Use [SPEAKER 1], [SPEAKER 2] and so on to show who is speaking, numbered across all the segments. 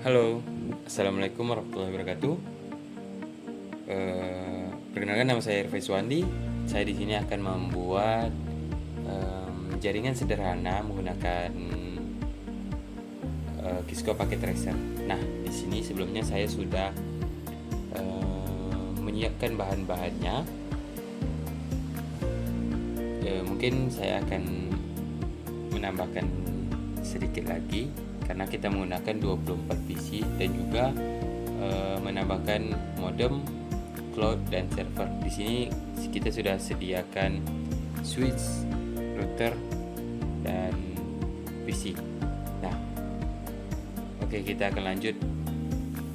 [SPEAKER 1] Halo, assalamualaikum warahmatullahi wabarakatuh. Perkenalkan, nama saya Irfan Suwandi. Saya di sini akan membuat jaringan sederhana menggunakan Kisco Packet Tracer. Nah, di sini sebelumnya saya sudah menyiapkan bahan-bahannya. Mungkin saya akan menambahkan sedikit lagi karena kita menggunakan 24 PC dan juga menambahkan modem, cloud dan server. Di sini kita sudah sediakan switch, router dan PC. Nah, oke, kita akan lanjut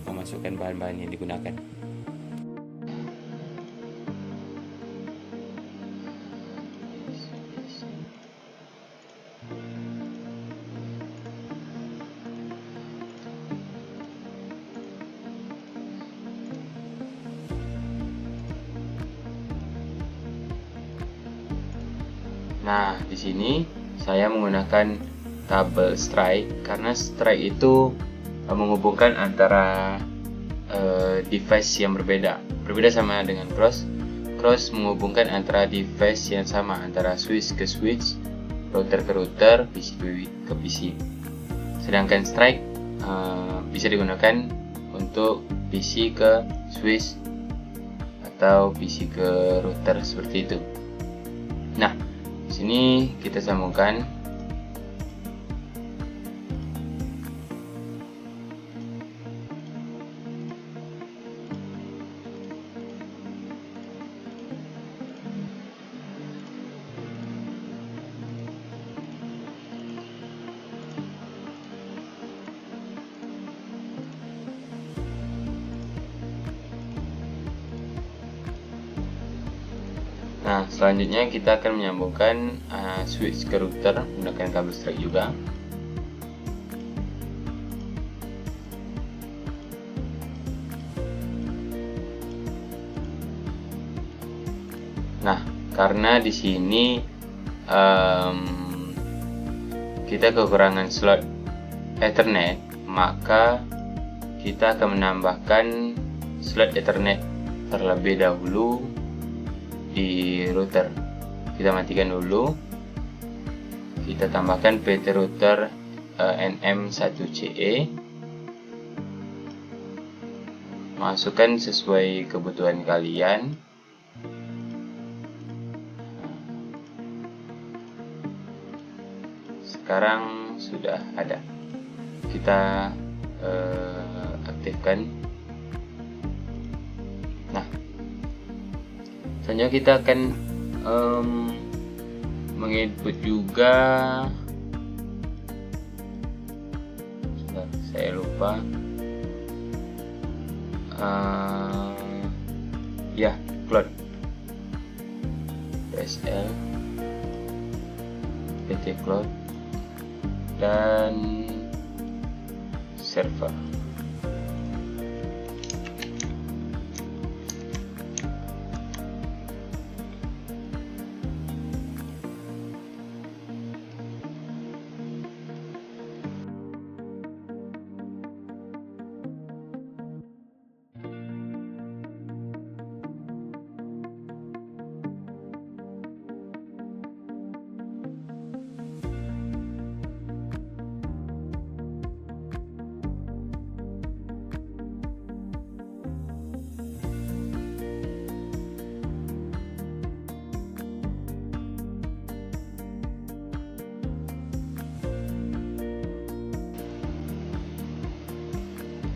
[SPEAKER 1] memasukkan bahan-bahan yang digunakan. Nah, di sini saya menggunakan kabel strike karena strike itu menghubungkan antara device yang berbeda. Berbeda sama dengan cross. Cross menghubungkan antara device yang sama, antara switch ke switch, router ke router, PC ke PC. Sedangkan strike bisa digunakan untuk PC ke switch atau PC ke router seperti itu. Nah, di sini kita sambungkan. Nah, selanjutnya kita akan menyambungkan switch ke router menggunakan kabel strike juga. Nah, karena di sini kita kekurangan slot Ethernet, maka kita akan menambahkan slot Ethernet terlebih dahulu di router. Kita matikan dulu. Kita tambahkan PT router NM1CE. Masukkan sesuai kebutuhan kalian. Sekarang sudah ada. Kita aktifkan. Nah, selanjutnya kita akan menginput juga. Saya lupa. Ya, cloud DSL, PT Cloud dan server.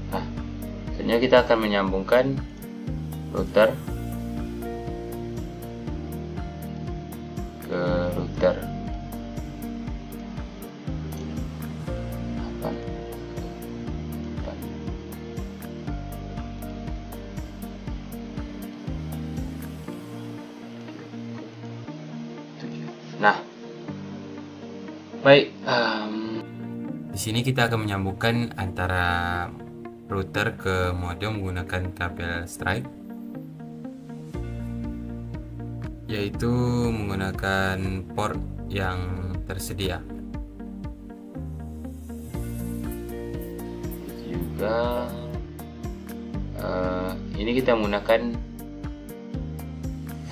[SPEAKER 1] Nah, selanjutnya kita akan menyambungkan router ke router. Nah, baik. Di sini kita akan menyambungkan antara router ke modem menggunakan kabel strike, yaitu menggunakan port yang tersedia. juga ini kita menggunakan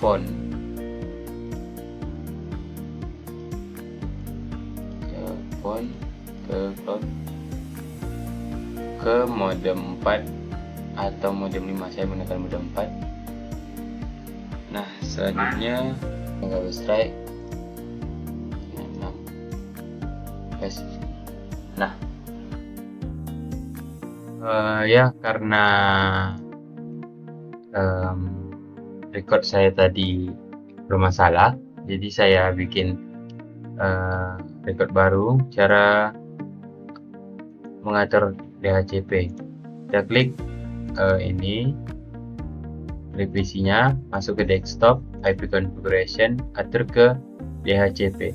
[SPEAKER 1] font ke cloud ke mode 4 atau mode 5. Saya menggunakan mode 4. Nah, selanjutnya Cover Strike 6. Nah, ya karena record saya tadi bermasalah, jadi saya bikin record baru. Cara mengatur DHCP, kita klik ini, klik PC-nya, masuk ke desktop, IP configuration, atur ke DHCP.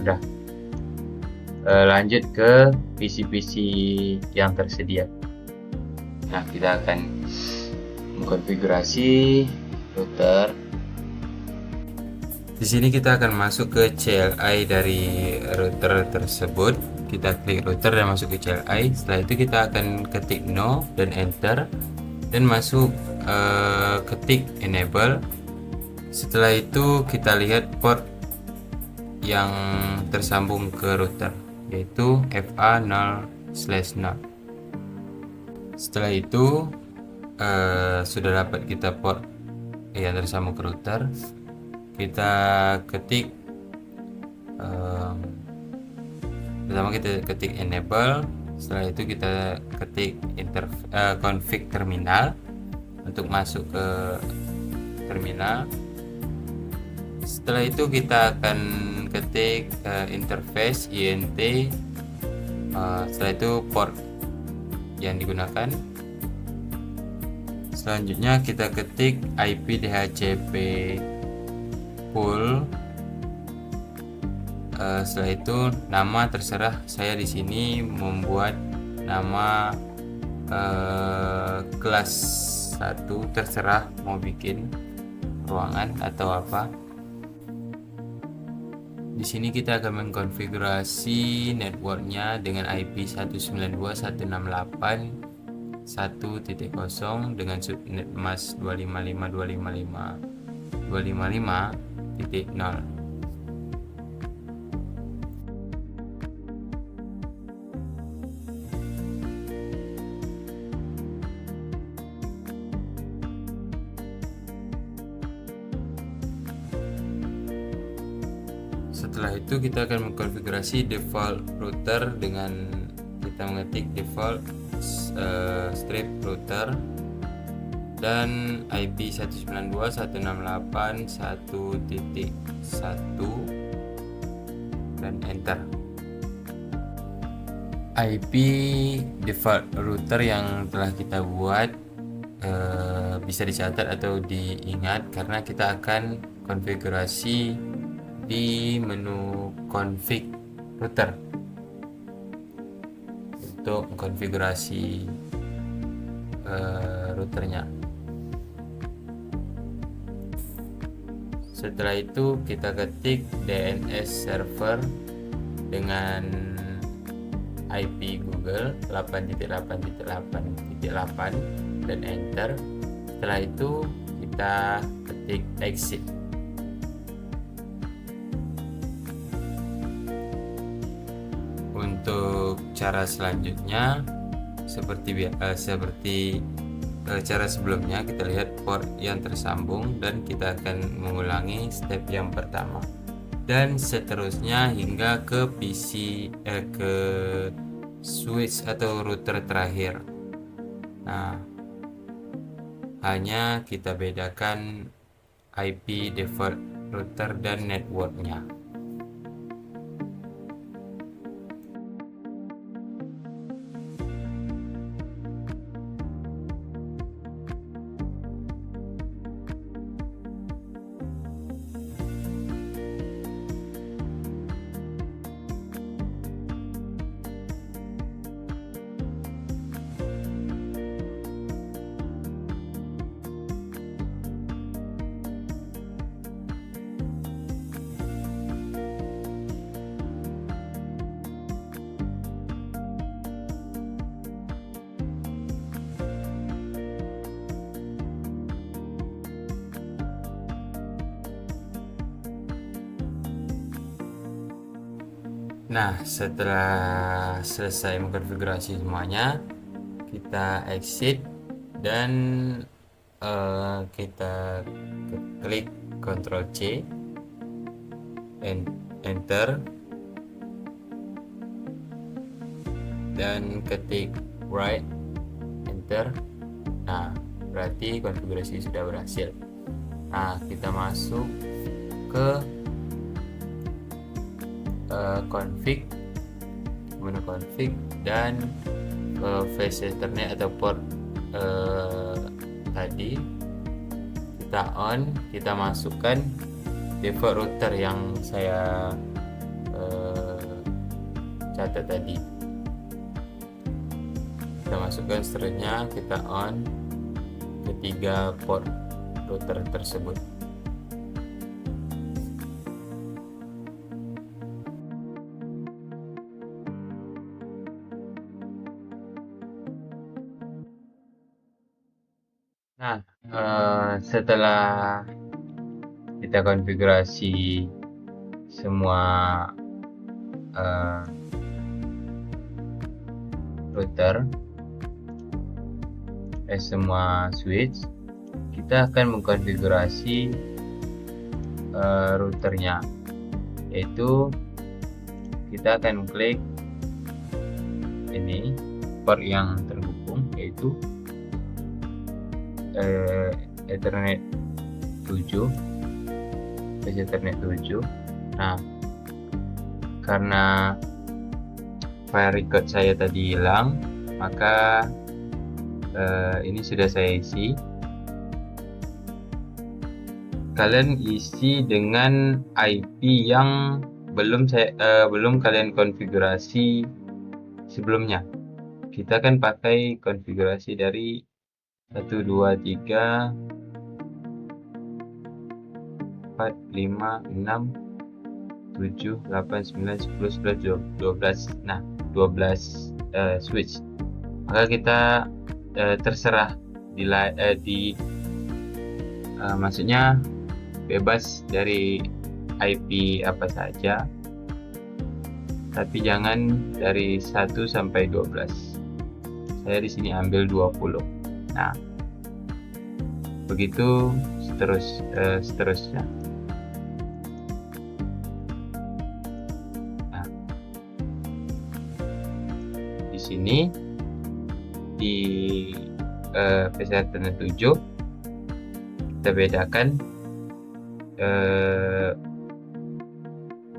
[SPEAKER 1] Udah. Lanjut ke PC-PC yang tersedia. Nah, kita akan mengkonfigurasi router. Di sini kita akan masuk ke CLI dari router tersebut. Kita klik router dan masuk ke CLI. Setelah itu kita akan ketik no dan enter dan masuk ketik enable. Setelah itu kita lihat port yang tersambung ke router, yaitu FA0/0. Setelah itu sudah dapat kita port yang tersambung ke router. Kita ketik pertama kita ketik enable. Setelah itu kita ketik config terminal untuk masuk ke terminal. Setelah itu kita akan ketik interface INT. Setelah itu port yang digunakan. Selanjutnya kita ketik IP DHCP pool. Setelah itu nama terserah, saya di sini membuat nama kelas 1, terserah mau bikin ruangan atau apa. Di sini kita akan mengkonfigurasi networknya dengan IP 192.168.1.0 dengan subnet mask 255.255.255.0. Setelah itu kita akan mengkonfigurasi default router dengan kita mengetik default strip router dan IP 192.168.1.1 dan enter. IP default router yang telah kita buat bisa dicatat atau diingat karena kita akan konfigurasi di menu config router untuk konfigurasi routernya. Setelah itu kita ketik DNS server dengan IP Google 8.8.8.8 dan enter. Setelah itu kita ketik exit. Untuk cara selanjutnya seperti cara sebelumnya, kita lihat port yang tersambung dan kita akan mengulangi step yang pertama dan seterusnya hingga ke ke switch atau router terakhir. Nah, hanya kita bedakan IP default router dan networknya. Nah, setelah selesai mengkonfigurasi semuanya, kita exit dan kita klik Ctrl C, enter, dan ketik write, enter. Nah, berarti konfigurasi sudah berhasil. Nah, kita masuk ke config, menu config, dan face Ethernet atau port tadi kita on, kita masukkan default router yang saya catat tadi. Kita masukkan seterusnya, kita on ketiga port router tersebut. Nah, setelah kita konfigurasi semua router, semua switch, kita akan mengkonfigurasi routernya, yaitu kita akan klik ini port yang terhubung, yaitu Ethernet 7, Ethernet 7. Nah, karena file record saya tadi hilang, maka ini sudah saya isi. Kalian isi dengan IP yang belum kalian konfigurasi sebelumnya. Kita akan pakai konfigurasi dari 1, 2, 3, 4, 5, 6, 7, 8, 9, 10, 11, 12. Nah, 12 switch. Maka kita terserah maksudnya bebas dari IP apa saja, tapi jangan dari 1 sampai 12. Saya di sini ambil 20. Nah, begitu seterusnya. Nah, di sini di Ethernet 7 kita bedakan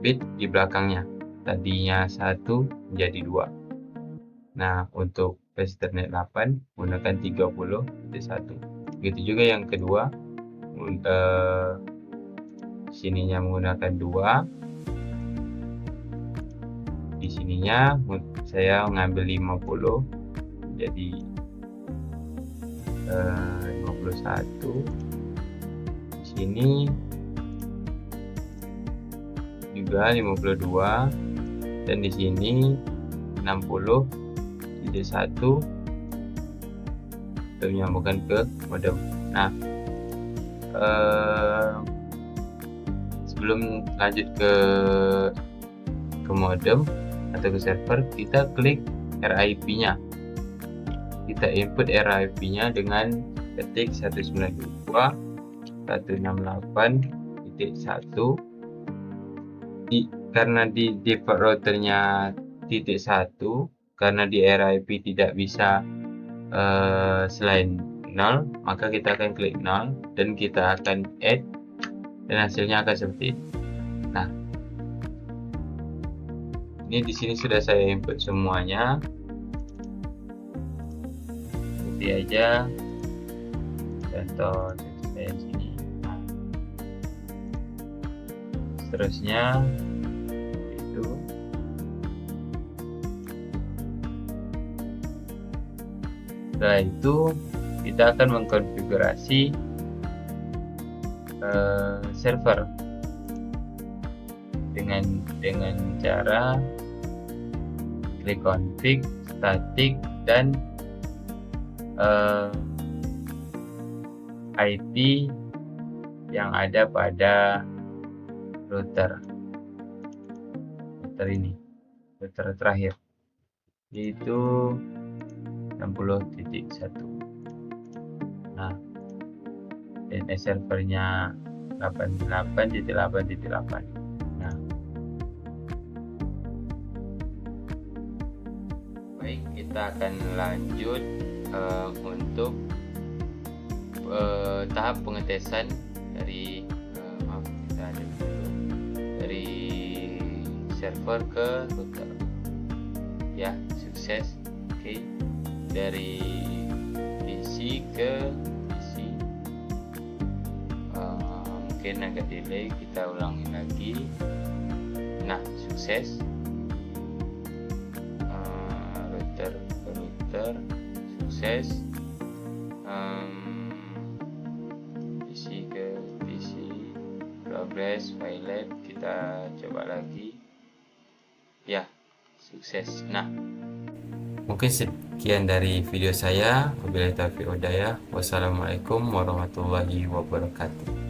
[SPEAKER 1] bit di belakangnya. Tadinya 1 menjadi 2. Nah, untuk Ethernet 8 menggunakan 30.1. Begitu juga yang kedua, sininya menggunakan 2. Di sininya saya mengambil 50, jadi 51. Di sini juga 52, dan di sini 60. Jadi 1 kita menyambungkan ke modem. Nah, sebelum lanjut ke modem atau ke server, kita klik RIP-nya. Kita input RIP-nya dengan ketik 192.168.1. Karena di default routernya .1, karena di RIP tidak bisa selain 0, maka kita akan klik 0 dan kita akan add, dan hasilnya akan seperti ini. Nah, ini di sini sudah saya input semuanya. Seperti aja contoh saya di sini. Nah, seterusnya itu. Setelah itu kita akan mengkonfigurasi server dengan cara klik config, static, dan IP yang ada pada router ini. router terakhir, yaitu 60.1. Nah, DNS servernya 88.8.8. Nah, baik, kita akan lanjut untuk tahap pengetesan dari maaf, kita ada dulu dari server ke router. Ya, sukses. Oke. Dari PC ke PC. Mungkin agak delay, kita ulangi lagi. Nah, sukses. Router ke router, sukses. PC ke PC, progress, file, kita coba lagi. Ya, sukses. Nah, mungkin sekian dari video saya. Wabillahi taufiq wal hidayah. Wassalamualaikum warahmatullahi wabarakatuh.